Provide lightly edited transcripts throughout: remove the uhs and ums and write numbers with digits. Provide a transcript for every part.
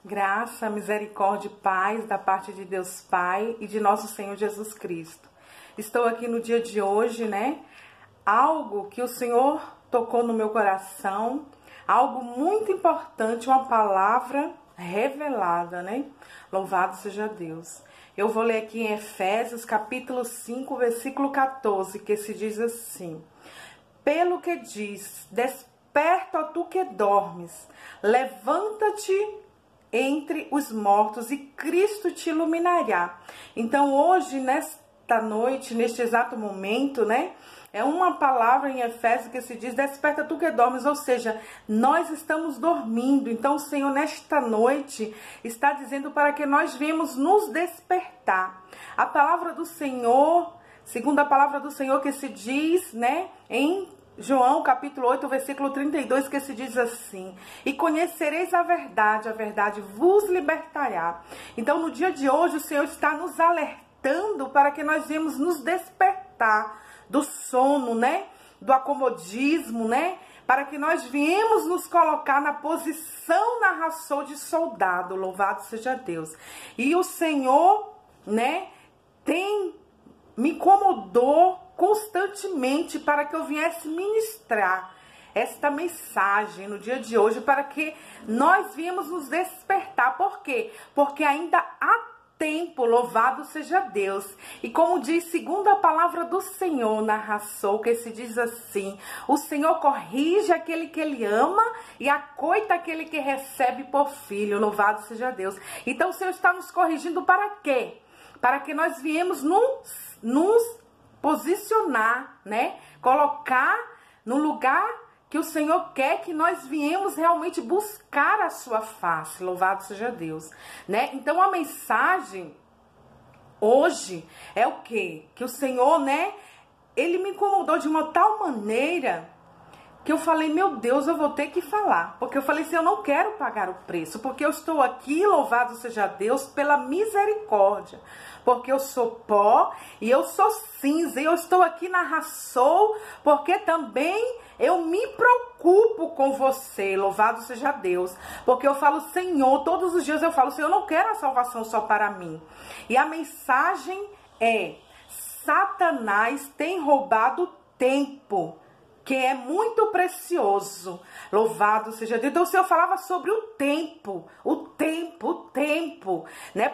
Graça, misericórdia e paz da parte de Deus Pai e de nosso Senhor Jesus Cristo. Estou aqui no dia de hoje, Algo que o Senhor tocou no meu coração, algo muito importante, uma palavra revelada, Louvado seja Deus. Eu vou ler aqui em Efésios, capítulo 5, versículo 14, que se diz assim: Pelo que diz, desperta, ó tu que dormes, levanta-te entre os mortos e Cristo te iluminará. Então hoje, nesta noite, neste exato momento, é uma palavra em Efésios que se diz, desperta tu que dormes, ou seja, nós estamos dormindo. Então o Senhor nesta noite está dizendo para que nós venhamos nos despertar. A palavra do Senhor, segundo a palavra do Senhor que se diz, em João capítulo 8, versículo 32, que se diz assim: E conhecereis a verdade vos libertará. Então no dia de hoje o Senhor está nos alertando para que nós venhamos nos despertar do sono, do acomodismo, para que nós viemos nos colocar na posição narração de soldado. Louvado seja Deus. E o Senhor, me incomodou constantemente para que eu viesse ministrar esta mensagem no dia de hoje, para que nós viemos nos despertar. Por quê? Porque ainda há tempo, louvado seja Deus. E como diz, segundo a palavra do Senhor, narração, que se diz assim: o Senhor corrige aquele que Ele ama e acoita aquele que recebe por filho. Louvado seja Deus. Então o Senhor está nos corrigindo para quê? Para que nós viemos nos posicionar, colocar no lugar que o Senhor quer que nós viemos realmente buscar a sua face. Louvado seja Deus, Então a mensagem hoje é o quê? Que o Senhor, Ele me incomodou de uma tal maneira que eu falei, meu Deus, eu vou ter que falar. Porque eu falei assim, eu não quero pagar o preço, porque eu estou aqui, louvado seja Deus, pela misericórdia. Porque eu sou pó e eu sou cinza, e eu estou aqui na ração, porque também eu me preocupo com você, louvado seja Deus. Porque eu falo, Senhor, todos os dias eu falo, Senhor, eu não quero a salvação só para mim. E a mensagem é: Satanás tem roubado tempo, que é muito precioso. Louvado seja Deus. Então o Senhor falava sobre o tempo,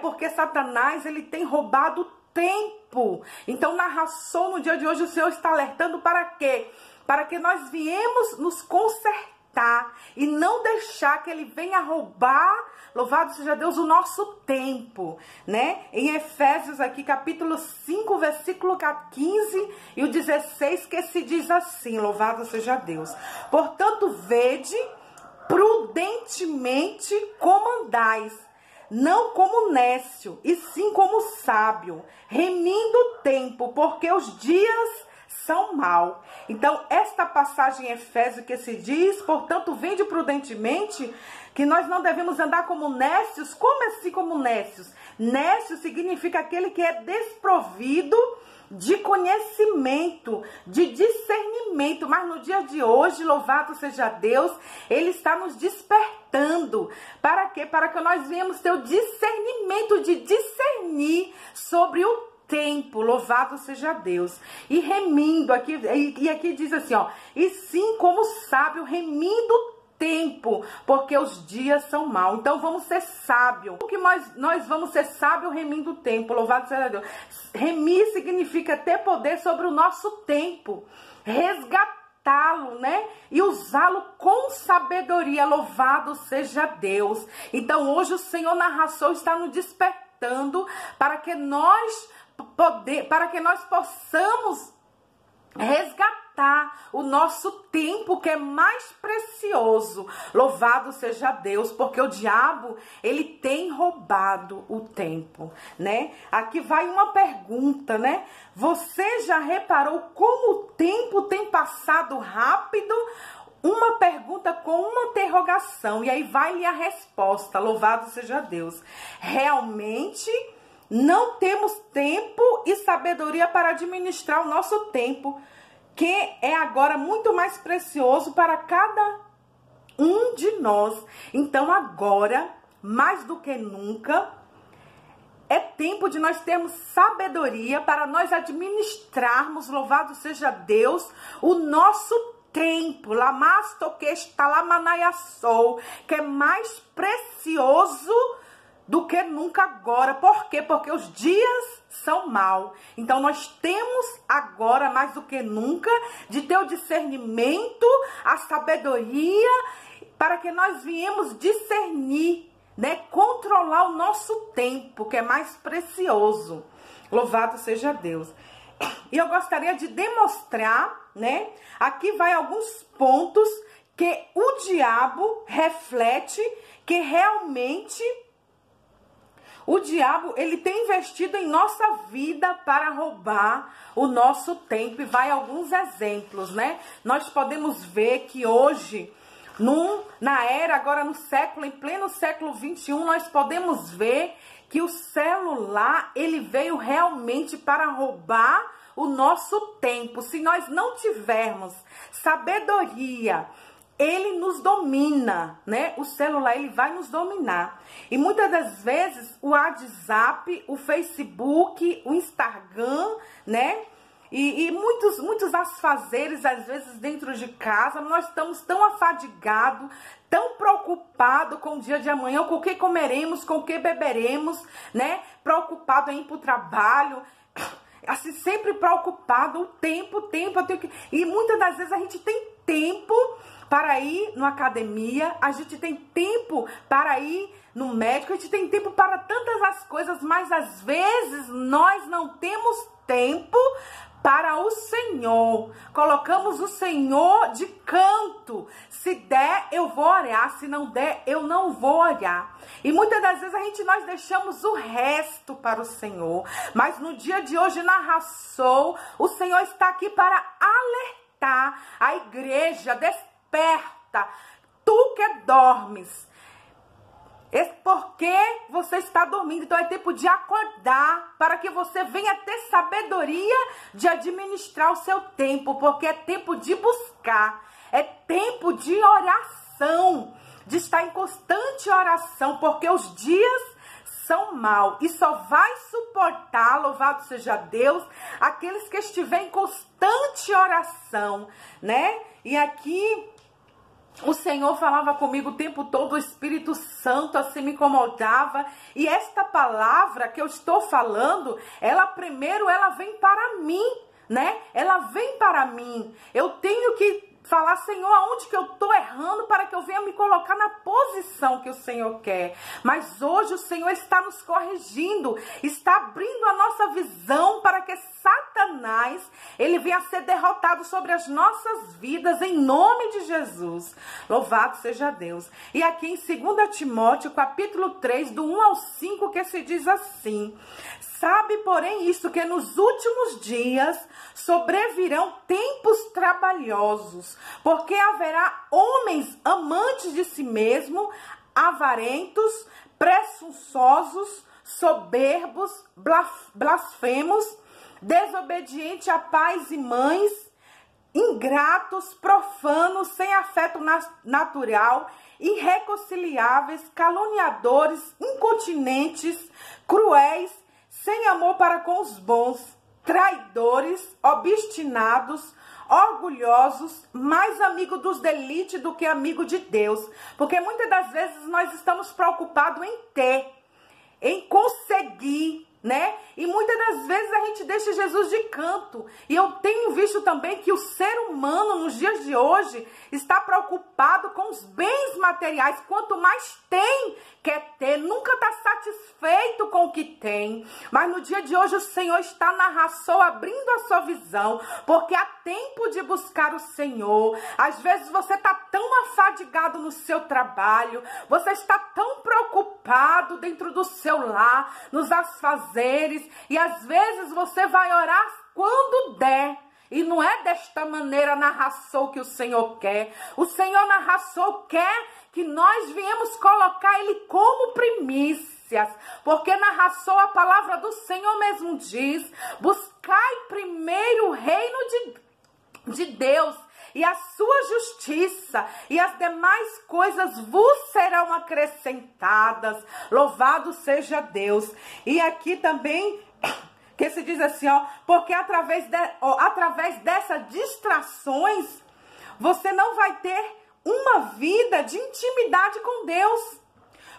porque Satanás, ele tem roubado tempo. Então na ração no dia de hoje o Senhor está alertando para quê? Para que nós viemos nos consertar e não deixar que ele venha roubar, louvado seja Deus, o nosso tempo, Em Efésios aqui, capítulo 5, versículo 15 e o 16, que se diz assim, louvado seja Deus: Portanto, vede prudentemente como andais, não como nécio, e sim como sábio, remindo o tempo, porque os dias são mal. Então, esta passagem em Efésios que se diz, portanto, vende prudentemente, que nós não devemos andar como nécios. Como assim como nécios? Nécio significa aquele que é desprovido de conhecimento, de discernimento. Mas no dia de hoje, louvado seja Deus, Ele está nos despertando. Para quê? Para que nós venhamos ter o discernimento de discernir sobre o tempo, louvado seja Deus. E remindo aqui, e aqui diz assim, e sim como sábio, remindo o tempo, porque os dias são maus. Então vamos ser sábios. O que nós vamos ser sábios remindo o tempo, louvado seja Deus. Remir significa ter poder sobre o nosso tempo, resgatá-lo, e usá-lo com sabedoria, louvado seja Deus. Então hoje o Senhor na ração está nos despertando para que nós possamos resgatar o nosso tempo, que é mais precioso. Louvado seja Deus, porque o diabo, ele tem roubado o tempo, Aqui vai uma pergunta, Você já reparou como o tempo tem passado rápido? Uma pergunta com uma interrogação, e aí vai-lhe a resposta. Louvado seja Deus. Realmente não temos tempo e sabedoria para administrar o nosso tempo, que é agora muito mais precioso para cada um de nós. Então agora mais do que nunca, é tempo de nós termos sabedoria para nós administrarmos, louvado seja Deus, o nosso tempo, que é mais precioso do que nunca agora. Por quê? Porque os dias são maus. Então nós temos agora, mais do que nunca, de ter o discernimento, a sabedoria, para que nós viemos discernir, né? Controlar o nosso tempo, que é mais precioso. Louvado seja Deus. E eu gostaria de demonstrar, né? Aqui vai alguns pontos que o diabo reflete, que realmente o diabo, ele tem investido em nossa vida para roubar o nosso tempo. E vai alguns exemplos, né? Nós podemos ver que hoje, na era, agora no século, em pleno século 21, nós podemos ver que o celular, ele veio realmente para roubar o nosso tempo. Se nós não tivermos sabedoria, ele nos domina, né? O celular, ele vai nos dominar. E muitas das vezes o WhatsApp, o Facebook, o Instagram, né? E muitos afazeres, às vezes, dentro de casa, nós estamos tão afadigados, tão preocupados com o dia de amanhã, com o que comeremos, com o que beberemos, né? Preocupado em ir para o trabalho, assim, sempre preocupado, o tempo, eu tenho que... E muitas das vezes a gente tem tempo para ir na academia, a gente tem tempo para ir no médico, a gente tem tempo para tantas as coisas, mas às vezes nós não temos tempo para o Senhor. Colocamos o Senhor de canto. Se der, eu vou orar. Se não der, eu não vou orar. E muitas das vezes nós deixamos o resto para o Senhor. Mas no dia de hoje, na Rassou, o Senhor está aqui para alertar a igreja. Desperta, tu que dormes. Porque você está dormindo, então é tempo de acordar, para que você venha ter sabedoria de administrar o seu tempo, porque é tempo de buscar, é tempo de oração, de estar em constante oração, porque os dias são maus, e só vai suportar, louvado seja Deus, aqueles que estiverem em constante oração, né? E aqui o Senhor falava comigo o tempo todo, o Espírito Santo assim me incomodava. E esta palavra que eu estou falando, ela vem para mim, né? Ela vem para mim. Eu tenho que falar, Senhor, aonde que eu estou errando para que eu venha me colocar na posição que o Senhor quer. Mas hoje o Senhor está nos corrigindo, está abrindo a nossa visão para que Satanás, ele venha a ser derrotado sobre as nossas vidas, em nome de Jesus. Louvado seja Deus. E aqui em 2 Timóteo, capítulo 3, do 1 ao 5, que se diz assim: sabe, porém, isto, que nos últimos dias sobrevirão tempos trabalhosos, porque haverá homens amantes de si mesmo, avarentos, presunçosos, soberbos, blasfemos, desobedientes a pais e mães, ingratos, profanos, sem afeto natural, irreconciliáveis, caluniadores, incontinentes, cruéis, sem amor para com os bons, traidores, obstinados, orgulhosos, mais amigo dos delitos do que amigo de Deus. Porque muitas das vezes nós estamos preocupados em ter, em conseguir, né? E muitas das vezes a gente deixa Jesus de canto. E eu tenho visto também que o ser humano nos dias de hoje está preocupado com os bens materiais. Quanto mais tem, quer ter, nunca está satisfeito com o que tem. Mas no dia de hoje o Senhor está na Rassou, abrindo a sua visão, porque há tempo de buscar o Senhor. Às vezes você está tão afadigado no seu trabalho, você está tão preocupado dentro do seu lar, nos afazeres, e às vezes você vai orar quando der. E não é desta maneira na Rassou que o Senhor quer. O Senhor na Rassou quer que nós viemos colocar Ele como primícias. Porque na Rassou a palavra do Senhor mesmo diz: buscai primeiro o reino de Deus e a sua justiça, e as demais coisas vos serão acrescentadas. Louvado seja Deus. E aqui também, que se diz assim, ó, porque através dessas distrações, você não vai ter uma vida de intimidade com Deus.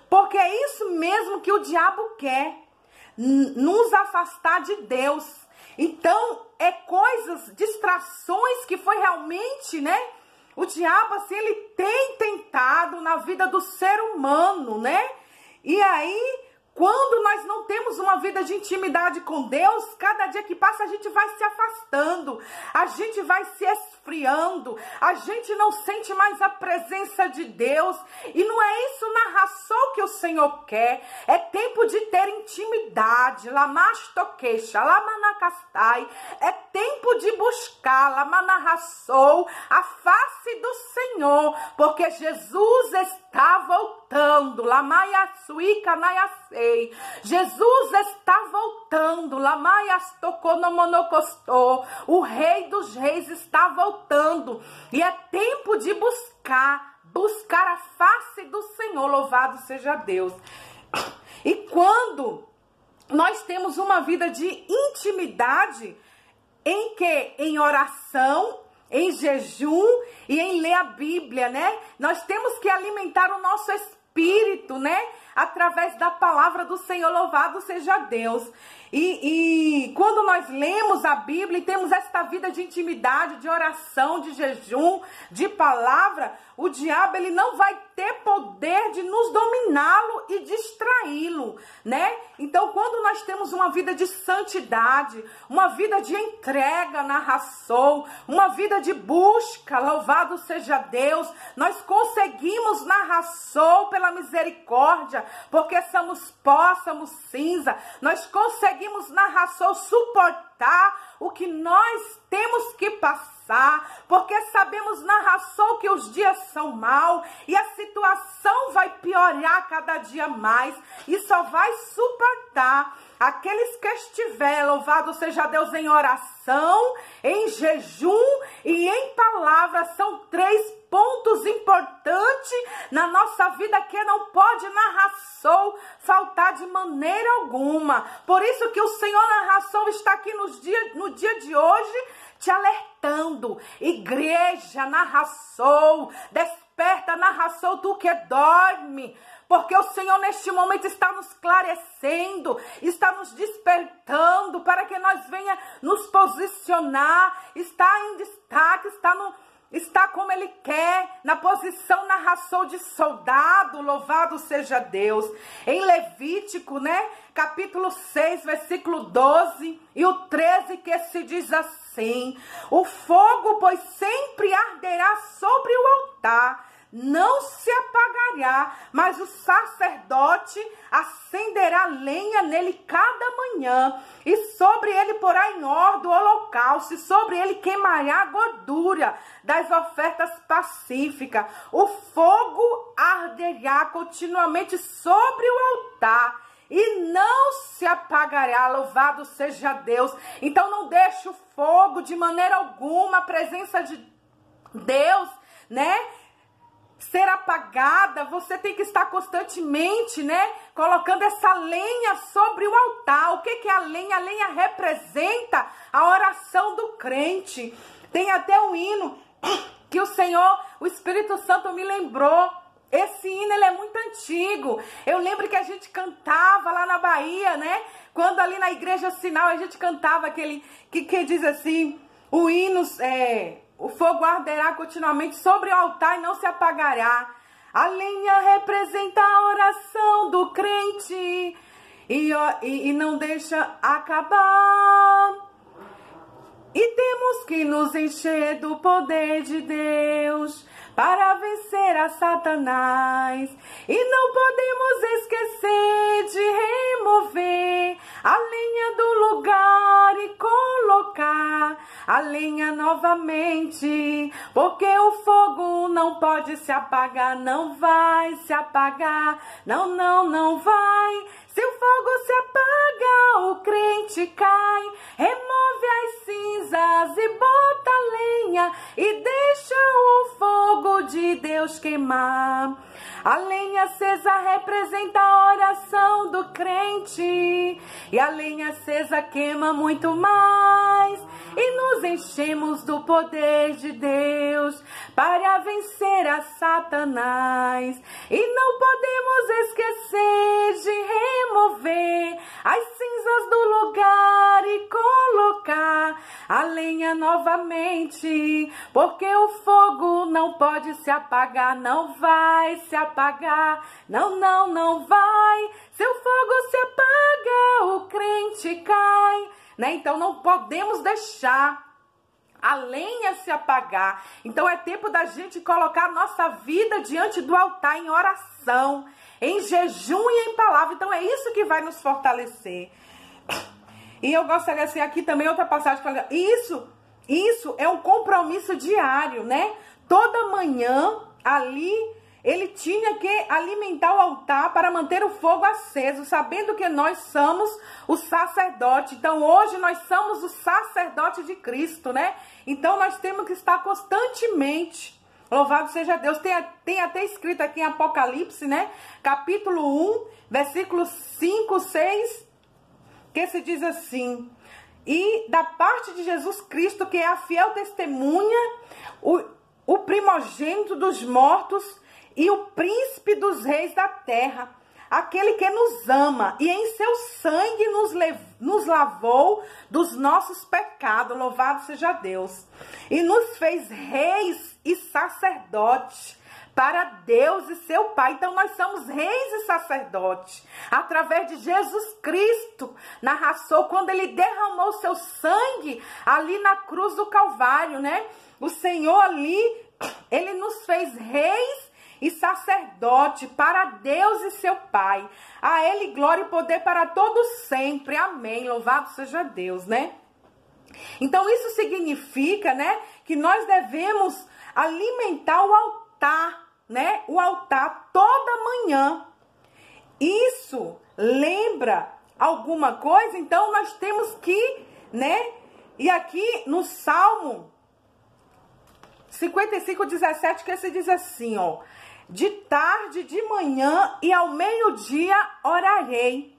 Porque é isso mesmo que o diabo quer, nos afastar de Deus. Então, é coisas, distrações que foi realmente, né? O diabo, assim, ele tem tentado na vida do ser humano, né? E aí, quando nós não temos uma vida de intimidade com Deus, cada dia que passa a gente vai se afastando, a gente vai se esfriando, a gente não sente mais a presença de Deus. E não é isso na ração que o Senhor quer. É tempo de ter intimidade. Lamastoqueixa, lamanacastai. É tempo de buscar, lamanarraçou, a face do Senhor, porque Jesus está voltando. Lamaiasuica naiacei. Jesus está voltando. Lamaiastoconomonocostou. O Rei dos Reis está voltando. E é tempo de buscar a face do Senhor. Louvado seja Deus. E quando nós temos uma vida de intimidade, em que? Em oração, em jejum e em ler a Bíblia, né? Nós temos que alimentar o nosso espírito, né? Através da palavra do Senhor, louvado seja Deus. E quando nós lemos a Bíblia e temos esta vida de intimidade, de oração, de jejum, de palavra, o diabo, ele não vai ter poder de nos dominá-lo e distraí-lo, né? Então, quando nós temos uma vida de santidade, uma vida de entrega na ração, uma vida de busca, louvado seja Deus, nós conseguimos na ração pela misericórdia, porque somos pó, somos cinza, nós conseguimos na ração suportar o que nós temos que passar, porque sabemos na ração que os dias são maus e a situação vai piorar cada dia mais e só vai suportar aqueles que estiver, louvado seja Deus, em oração, em jejum e em palavra. São 3 pontos importantes na nossa vida que não pode na ração faltar de maneira alguma. Por isso que o Senhor na ração está aqui no dia de hoje te alertando. Igreja na ração, desperta na ração tu que dorme. Porque o Senhor neste momento está nos esclarecendo, está nos despertando para que nós venha nos posicionar, está em destaque, está como Ele quer, na posição na ração de soldado, louvado seja Deus. Em Levítico, né, capítulo 6, versículo 12 e o 13, que se diz assim: o fogo, pois, sempre arderá sobre o altar, não se apagará, mas o sacerdote acenderá lenha nele cada manhã, e sobre ele porá em ordem o holocausto, e sobre ele queimará a gordura das ofertas pacíficas. O fogo arderá continuamente sobre o altar, e não se apagará, louvado seja Deus. Então não deixe o fogo de maneira alguma, a presença de Deus, né, ser apagada. Você tem que estar constantemente, né, colocando essa lenha sobre o altar. O que é a lenha? A lenha representa a oração do crente. Tem até um hino que o Espírito Santo me lembrou. Esse hino, ele é muito antigo. Eu lembro que a gente cantava lá na Bahia, né, quando ali na Igreja Sinal a gente cantava aquele que diz assim, o hino o fogo arderá continuamente sobre o altar e não se apagará. A lenha representa a oração do crente e não deixa acabar. E temos que nos encher do poder de Deus para vencer a Satanás. E não podemos esquecer de remover a lenha do lugar e colocar a lenha novamente, porque o fogo não pode se apagar, não vai se apagar, não, não, não vai. Se o fogo se apaga, o crente cai, remove as cinzas e bota a lenha e deixa o fogo de Deus queimar. A lenha acesa representa a oração do crente, e a lenha acesa queima muito mais, e nos enchemos do poder de Deus para vencer a Satanás. E não podemos esquecer de remover as cinzas do lugar e colocar a lenha novamente, porque o fogo não pode se apagar, não vai se apagar, não, não, não vai. Se o fogo se apaga, o crente cai, né? Então não podemos deixar a lenha se apagar. Então é tempo da gente colocar nossa vida diante do altar em oração, em jejum e em palavra. Então é isso que vai nos fortalecer. E eu gostaria de ser aqui também outra passagem falando, isso é um compromisso diário, né? Toda manhã ali ele tinha que alimentar o altar para manter o fogo aceso, sabendo que nós somos o sacerdote. Então hoje nós somos o sacerdote de Cristo, né? Então nós temos que estar constantemente, louvado seja Deus. Tem até escrito aqui em Apocalipse, né? Capítulo 1, versículos 5, 6, que se diz assim: e da parte de Jesus Cristo, que é a fiel testemunha, o primogênito dos mortos e o príncipe dos reis da terra, aquele que nos ama e em seu sangue nos lavou dos nossos pecados, louvado seja Deus, e nos fez reis e sacerdotes para Deus e seu Pai. Então nós somos reis e sacerdotes através de Jesus Cristo, quando ele derramou seu sangue ali na cruz do Calvário, né? O Senhor ali, ele nos fez reis e sacerdote para Deus e seu Pai. A ele glória e poder para todos sempre. Amém. Louvado seja Deus, né? Então isso significa, né, que nós devemos alimentar o altar, né? O altar toda manhã. Isso lembra alguma coisa? Então nós temos que, né? E aqui no Salmo 55:17, que se diz assim, ó: de tarde, de manhã e ao meio-dia orarei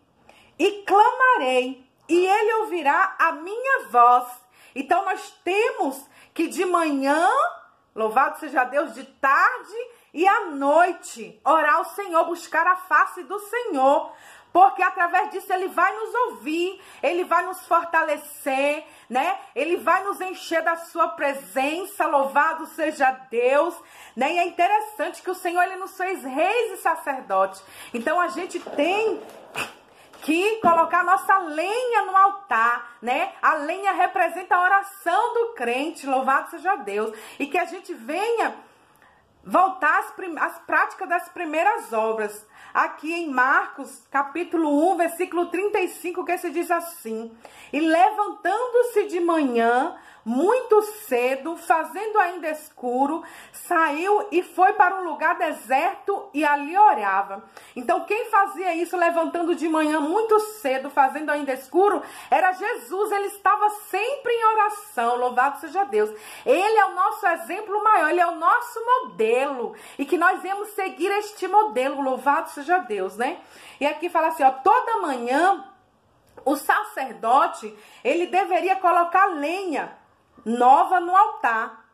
e clamarei, e ele ouvirá a minha voz. Então nós temos que de manhã, louvado seja Deus, de tarde e à noite orar ao Senhor, buscar a face do Senhor, porque através disso ele vai nos ouvir, ele vai nos fortalecer, né? Ele vai nos encher da sua presença, louvado seja Deus, né? E é interessante que o Senhor, ele nos fez reis e sacerdotes. Então a gente tem que colocar nossa lenha no altar, né? A lenha representa a oração do crente, louvado seja Deus. E que a gente venha voltar às práticas das primeiras obras. Aqui em Marcos, capítulo 1, versículo 35, que se diz assim: e levantando-se de manhã, muito cedo, fazendo ainda escuro, saiu e foi para um lugar deserto e ali orava. Então quem fazia isso levantando de manhã muito cedo, fazendo ainda escuro, era Jesus. Ele estava sempre em oração, louvado seja Deus. Ele é o nosso exemplo maior, ele é o nosso modelo, e que nós devemos seguir este modelo, louvado seja Deus, né? E aqui fala assim, ó: toda manhã o sacerdote, ele deveria colocar lenha nova no altar.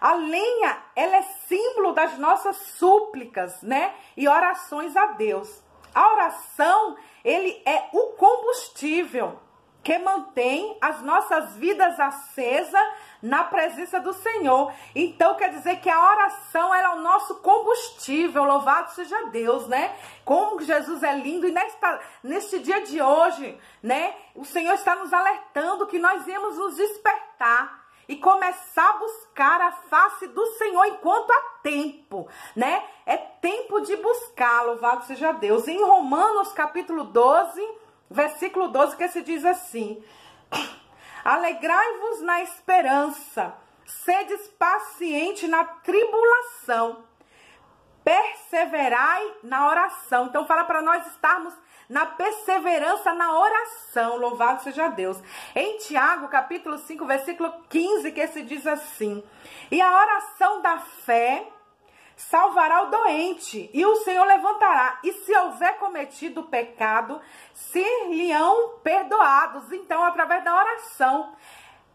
A lenha, ela é símbolo das nossas súplicas, né? E orações a Deus. A oração, ele é o combustível que mantém as nossas vidas acesas na presença do Senhor. Então quer dizer que a oração, ela é o nosso combustível, louvado seja Deus, né? Como Jesus é lindo. E neste dia de hoje, né, o Senhor está nos alertando que nós íamos nos despertar e começar a buscar a face do Senhor enquanto há tempo, né? É tempo de buscar, louvado seja Deus. Em Romanos capítulo 12, versículo 12, que se diz assim: Alegrai-vos na esperança, sedes paciente na tribulação, perseverai na oração. Então fala para nós estarmos na perseverança na oração. Louvado seja Deus. Em Tiago, capítulo 5, versículo 15, que se diz assim: e a oração da fé salvará o doente, e o Senhor levantará, e se houver cometido pecado, ser-lhe-ão perdoados. Então, através da oração,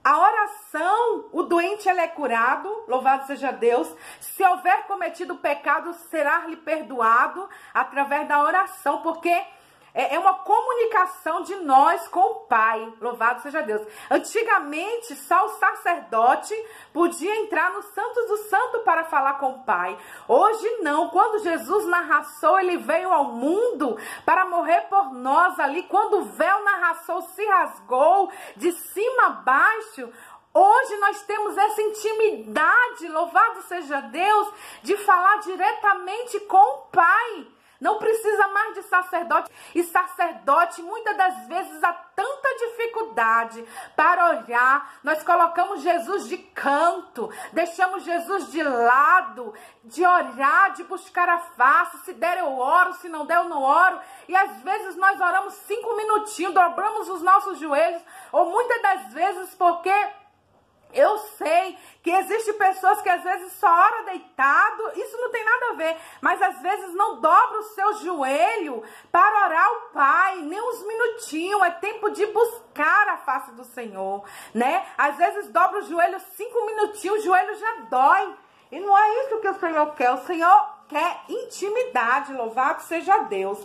a oração, o doente ele é curado, louvado seja Deus. Se houver cometido pecado, será-lhe perdoado através da oração, porque é uma comunicação de nós com o Pai, louvado seja Deus. Antigamente, só o sacerdote podia entrar no Santos do Santo para falar com o Pai. Hoje não, quando Jesus na ração, ele veio ao mundo para morrer por nós ali, quando o véu na ração se rasgou de cima a baixo, hoje nós temos essa intimidade, louvado seja Deus, de falar diretamente com o Pai. Não precisa mais de sacerdote. E sacerdote, muitas das vezes, há tanta dificuldade para orar. Nós colocamos Jesus de canto, deixamos Jesus de lado, de orar, de buscar a face. Se der, eu oro, se não der, eu não oro. E às vezes nós oramos 5 minutinhos, dobramos os nossos joelhos, ou muitas das vezes porque eu sei que existem pessoas que às vezes só oram deitado, isso não tem nada a ver, mas às vezes não dobra o seu joelho para orar ao Pai, nem uns minutinhos, é tempo de buscar a face do Senhor, né? Às vezes dobra o joelho 5 minutinhos, o joelho já dói, e não é isso que o Senhor quer intimidade, louvado seja Deus.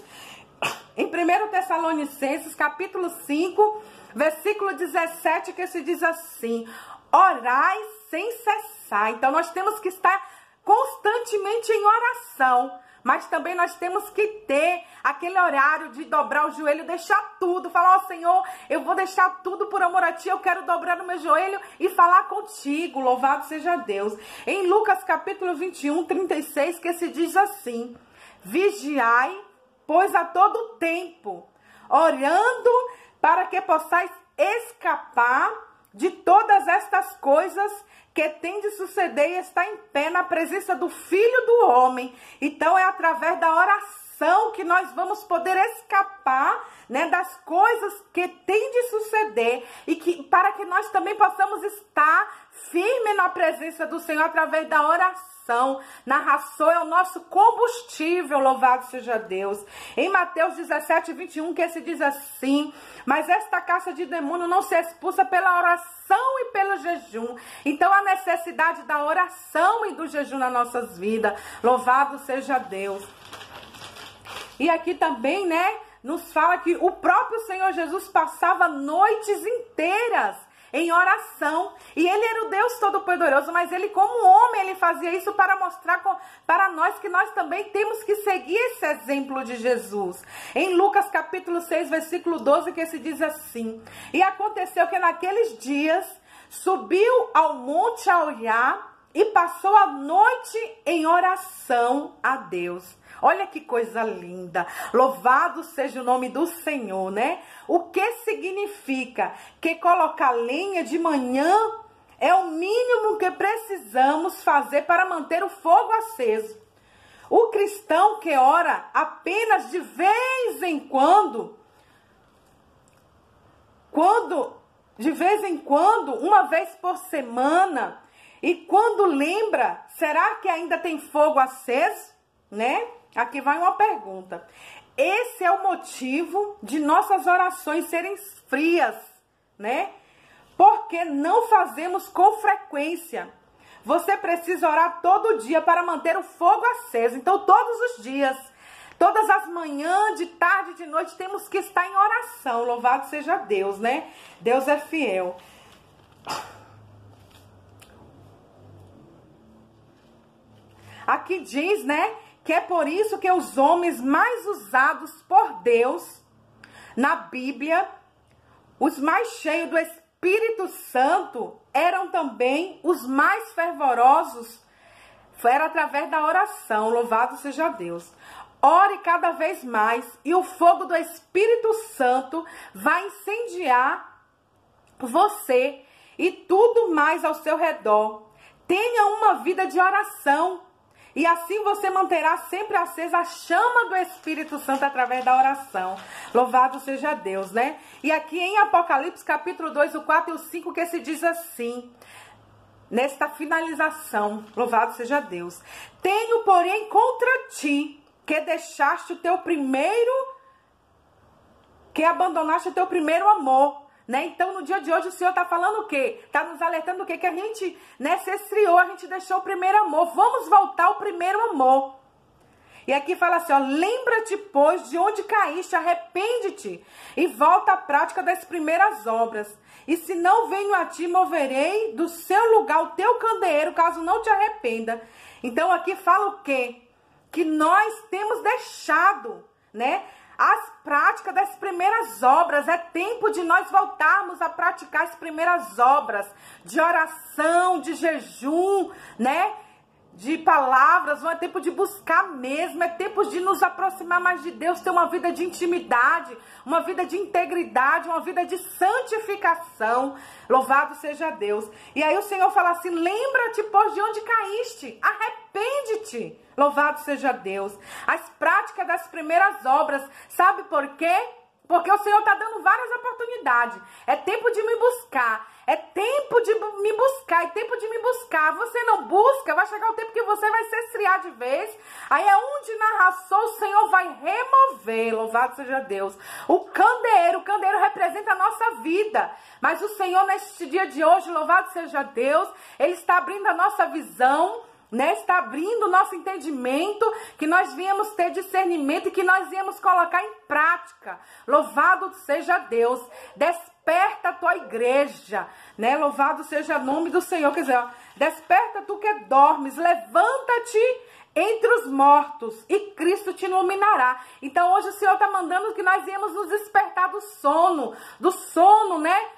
Em 1 Tessalonicenses, capítulo 5, versículo 17, que se diz assim: orai sem cessar. Então nós temos que estar constantemente em oração, mas também nós temos que ter aquele horário de dobrar o joelho, deixar tudo, falar: ó Senhor, eu vou deixar tudo por amor a Ti, eu quero dobrar no meu joelho e falar contigo, louvado seja Deus. Em Lucas capítulo 21, 36, que se diz assim: vigiai, pois a todo tempo, orando para que possais escapar de todas estas coisas que tem de suceder e estar em pé na presença do Filho do Homem. Então é através da oração que nós vamos poder escapar, né, das coisas que tem de suceder, e que para que nós também possamos estar firme na presença do Senhor através da oração. Narração é o nosso combustível, louvado seja Deus. Em Mateus 17, 21, que se diz assim: mas esta caça de demônio não se expulsa pela oração e pelo jejum. Então a necessidade da oração e do jejum nas nossas vidas, louvado seja Deus. E aqui também, né, nos fala que o próprio Senhor Jesus passava noites inteiras em oração, e ele era o Deus Todo-Poderoso, mas ele como homem, ele fazia isso para mostrar para nós que nós também temos que seguir esse exemplo de Jesus. Em Lucas capítulo 6, versículo 12, que se diz assim: e aconteceu que naqueles dias subiu ao monte a orar e passou a noite em oração a Deus. Olha que coisa linda, louvado seja o nome do Senhor, né? O que significa que colocar lenha de manhã é o mínimo que precisamos fazer para manter o fogo aceso. O cristão que ora apenas de vez em quando, uma vez por semana, e quando lembra, será que ainda tem fogo aceso, né? Aqui vai uma pergunta. Esse é o motivo de nossas orações serem frias, né? Porque não fazemos com frequência. Você precisa orar todo dia para manter o fogo aceso. Então, todos os dias, todas as manhãs, de tarde, de noite, temos que estar em oração. Louvado seja Deus, né? Deus é fiel. Aqui diz, né, que é por isso que os homens mais usados por Deus na Bíblia, os mais cheios do Espírito Santo, eram também os mais fervorosos. Era através da oração, louvado seja Deus. Ore cada vez mais e o fogo do Espírito Santo vai incendiar você e tudo mais ao seu redor. Tenha uma vida de oração. E assim você manterá sempre acesa a chama do Espírito Santo através da oração. Louvado seja Deus, né? E aqui em Apocalipse capítulo 2, o 4 e o 5, que se diz assim, nesta finalização, louvado seja Deus. Tenho, porém, contra ti, que deixaste o teu primeiro, que abandonaste o teu primeiro amor. Né? Então, no dia de hoje, o Senhor está falando o quê? Está nos alertando o quê? Que a gente, né, se esfriou, a gente deixou o primeiro amor. Vamos voltar ao primeiro amor. E aqui fala assim, ó, lembra-te, pois, de onde caíste, arrepende-te e volta à prática das primeiras obras. E se não venho a ti, moverei do seu lugar o teu candeeiro, caso não te arrependa. Então, aqui fala o quê? Que nós temos deixado, né, as práticas das primeiras obras. É tempo de nós voltarmos a praticar as primeiras obras de oração, de jejum, né? De palavras. Não é tempo de buscar mesmo, é tempo de nos aproximar mais de Deus, ter uma vida de intimidade, uma vida de integridade, uma vida de santificação. Louvado seja Deus. E aí o Senhor fala assim, lembra-te, pois, de onde caíste, arrepende-te. Louvado seja Deus. As práticas das primeiras obras, sabe por quê? Porque o Senhor está dando várias oportunidades. É tempo de me buscar. É tempo de me buscar. É tempo de me buscar. Você não busca, vai chegar o tempo que você vai se esfriar de vez. Aí é onde na ração o Senhor vai remover. Louvado seja Deus. O candeeiro representa a nossa vida. Mas o Senhor neste dia de hoje, louvado seja Deus, Ele está abrindo a nossa visão, né? Está abrindo o nosso entendimento, que nós viemos ter discernimento e que nós viemos colocar em prática. Louvado seja Deus. Desperta a tua igreja, né? Louvado seja o nome do Senhor. Quer dizer, ó, desperta tu que dormes, levanta-te entre os mortos e Cristo te iluminará. Então hoje o Senhor está mandando que nós viemos nos despertar do sono, né?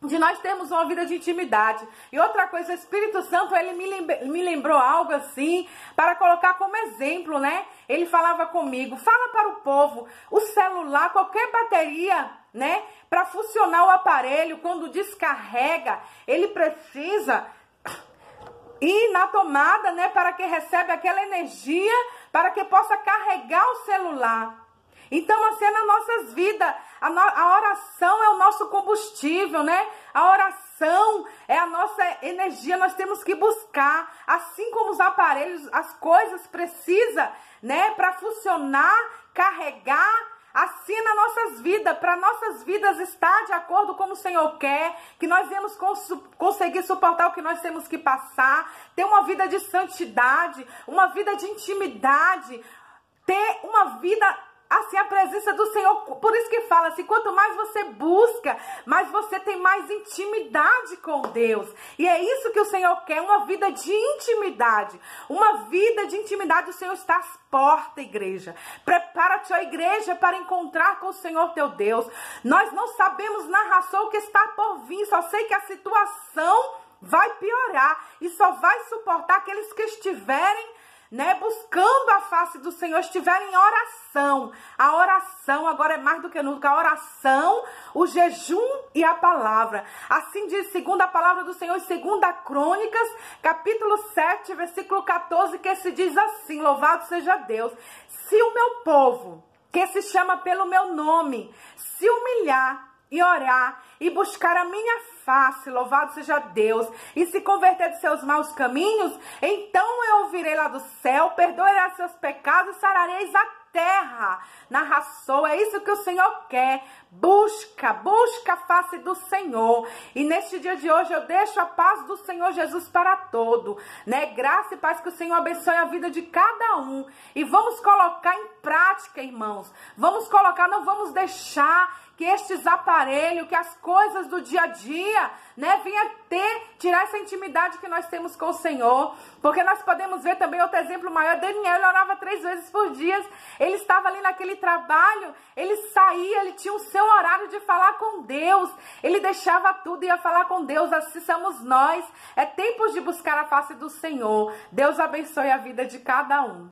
De nós termos uma vida de intimidade. E outra coisa, o Espírito Santo, ele me lembrou algo assim, para colocar como exemplo, né? Ele falava comigo, fala para o povo, o celular, qualquer bateria, né? Para funcionar o aparelho, quando descarrega, ele precisa ir na tomada, né? Para que receba aquela energia, para que possa carregar o celular. Então, assim é nas nossas vidas, a oração é o nosso combustível, né? A oração é a nossa energia, nós temos que buscar, assim como os aparelhos, as coisas precisam, né? Para funcionar, carregar, assim nas nossas vidas, para nossas vidas estar de acordo com o Senhor quer, que nós vamos conseguir suportar o que nós temos que passar, ter uma vida de santidade, uma vida de intimidade, ter uma vida assim, a presença do Senhor. Por isso que fala assim, quanto mais você busca, mais você tem mais intimidade com Deus. E é isso que o Senhor quer, uma vida de intimidade. Uma vida de intimidade, o Senhor está às portas, igreja. Prepara-te, ó igreja, para encontrar com o Senhor teu Deus. Nós não sabemos na ração o que está por vir, só sei que a situação vai piorar e só vai suportar aqueles que estiverem, né, buscando a face do Senhor, estiverem em oração. A oração agora é mais do que nunca. A oração, o jejum e a palavra. Assim diz, segundo a palavra do Senhor, segundo a Crônicas, capítulo 7, versículo 14, que se diz assim, louvado seja Deus. Se o meu povo, que se chama pelo meu nome, se humilhar e orar e buscar a minha face, louvado seja Deus, e se converter de seus maus caminhos, então eu ouvirei lá do céu, perdoarei seus pecados e sarareis a terra. Narração, é isso que o Senhor quer. Busca a face do Senhor. E neste dia de hoje eu deixo a paz do Senhor Jesus para todo, né? Graça e paz, que o Senhor abençoe a vida de cada um. E vamos colocar em prática, irmãos. Vamos colocar, não vamos deixar que estes aparelhos, que as coisas do dia a dia, né, venha tirar essa intimidade que nós temos com o Senhor. Porque nós podemos ver também outro exemplo maior. Daniel, ele orava 3 vezes por dia. Ele estava ali naquele trabalho, ele saía, ele tinha o seu horário de falar com Deus. Ele deixava tudo e ia falar com Deus. Assim somos nós. É tempo de buscar a face do Senhor. Deus abençoe a vida de cada um.